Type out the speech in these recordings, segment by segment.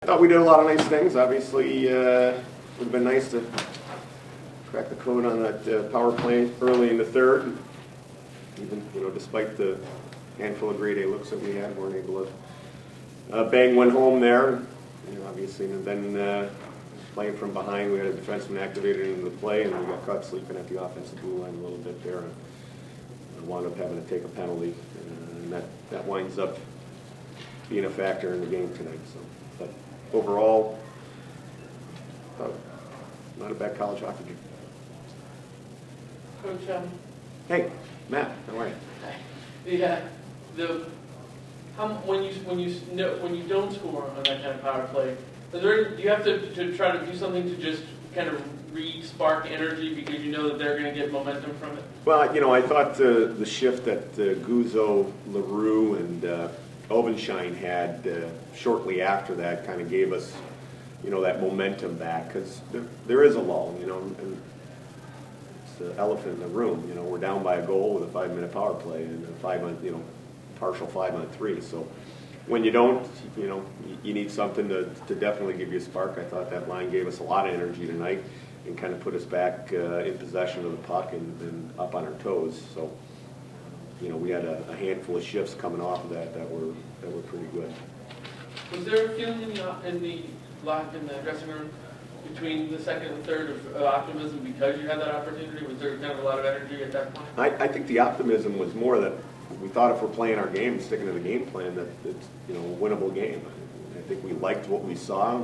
Thought we did a lot of nice things. Obviously, it would have been nice to crack the code on that power play early in the third. Even, despite the handful of grade A looks that we had, weren't able to bang one home there. Obviously, and then playing from behind, we had a defenseman activated into the play, and we got caught sleeping at the offensive blue line a little bit there, and wound up having to take a penalty, and that winds up being a factor in the game tonight. So, but overall, not a bad college hockey game. Coach, Hey, Matt, how are you? yeah, when you don't score on that kind of power play, do you have to try to do something to just kind of re-spark energy because you know that they're going to get momentum from it? Well, I thought the shift that Guzzo, LaRue, and Ovenshine had shortly after that kind of gave us, that momentum back, because there is a lull, and it's the elephant in the room. We're down by a goal with a 5-minute power play and a partial 5-on-3. So when you don't, you need something to definitely give you a spark. I thought that line gave us a lot of energy tonight and kind of put us back in possession of the puck and up on our toes. So, we had a handful of shifts coming off of that were pretty good. Was there a feeling in the dressing room between the second and third of optimism because you had that opportunity? Was there kind of a lot of energy at that point? I think the optimism was more that we thought if we're playing our game and sticking to the game plan that it's a winnable game. I think we liked what we saw.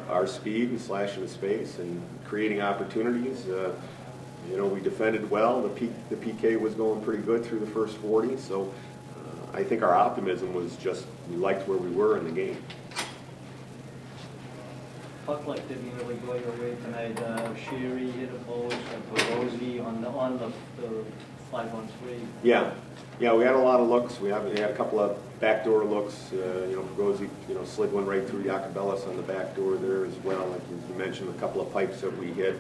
Our speed and slashing the space and creating opportunities. We defended well. The PK was going pretty good through the first 40. So I think our optimism was just we liked where we were in the game. Puck luck didn't really go your way tonight. Sherry hit a post, and Pelosi on the 5-on-3. Yeah, we had a lot of looks. We had a couple of backdoor looks. Pegosi, slid one right through Jacobellis on the back door there as well. Like you mentioned, a couple of pipes that we hit.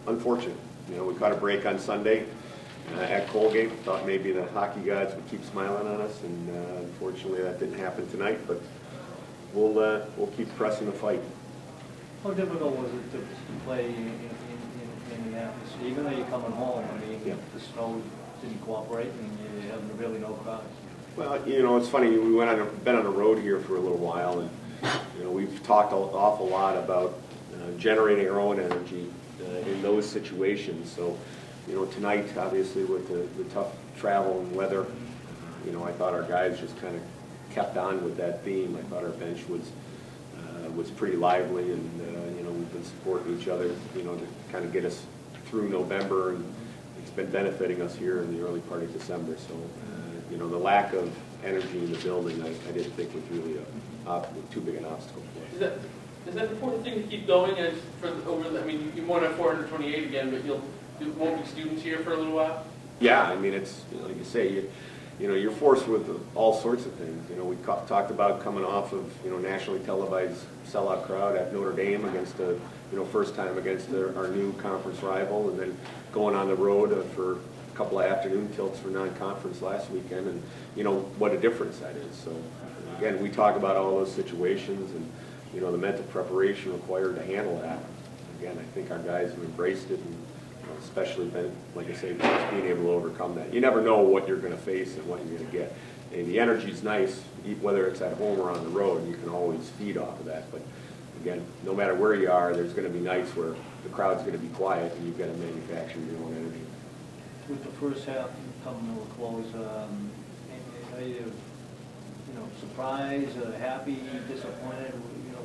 Unfortunate. We caught a break on Sunday at Colgate. Thought maybe the hockey gods would keep smiling on us, and unfortunately that didn't happen tonight. But we'll keep pressing the fight. How difficult was it to play in the atmosphere? Even though you're coming home, the snow didn't cooperate and you have really no crowds. Well, it's funny. We been on the road here for a little while, and we've talked an awful lot about generating our own energy in those situations. So, tonight, obviously, with the tough travel and weather, I thought our guys just kind of kept on with that theme. I thought our bench was pretty lively, and we've been supporting each other, to kind of get us through November, and it's been benefiting us here in the early part of December. So, the lack of energy in the building, I didn't think was really too big an obstacle for us. Is that the important thing to keep going? You won't have 428 again, but there won't be students here for a little while. Yeah, it's like you say, you're forced with all sorts of things. We talked about coming off of nationally televised sellout crowd at Notre Dame against first time against our new conference rival, and then going on the road for a couple of afternoon tilts for non-conference last weekend, and what a difference that is. So again, we talk about all those situations and the mental preparation required to handle that. Again, I think our guys have embraced it, and especially been, like I say, just being able to overcome that. You never know what you're going to face and what you're going to get. And the energy's nice, whether it's at home or on the road, and you can always feed off of that. But again, no matter where you are, there's going to be nights where the crowd's going to be quiet and you've got to manufacture your own energy. With the first half coming to a close, are you surprised, happy, disappointed,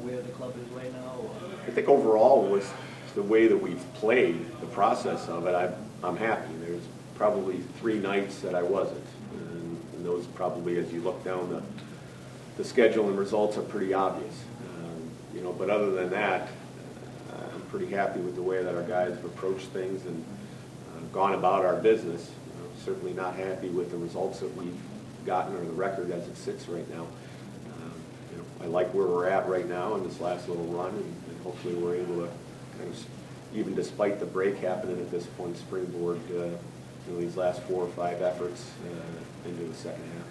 where the club is right now? Or? I think overall was the way that we've played, the process of it. I'm happy. There's probably 3 nights that I wasn't, and those probably, as you look down the schedule and results, are pretty obvious. But other than that, I'm pretty happy with the way that our guys have approached things and gone about our business. Certainly not happy with the results that we've gotten or the record as it sits right now. I like where we're at right now in this last little run, and hopefully we're able to kind of, even despite the break happening at this point, springboard these last 4 or 5 efforts into the second half.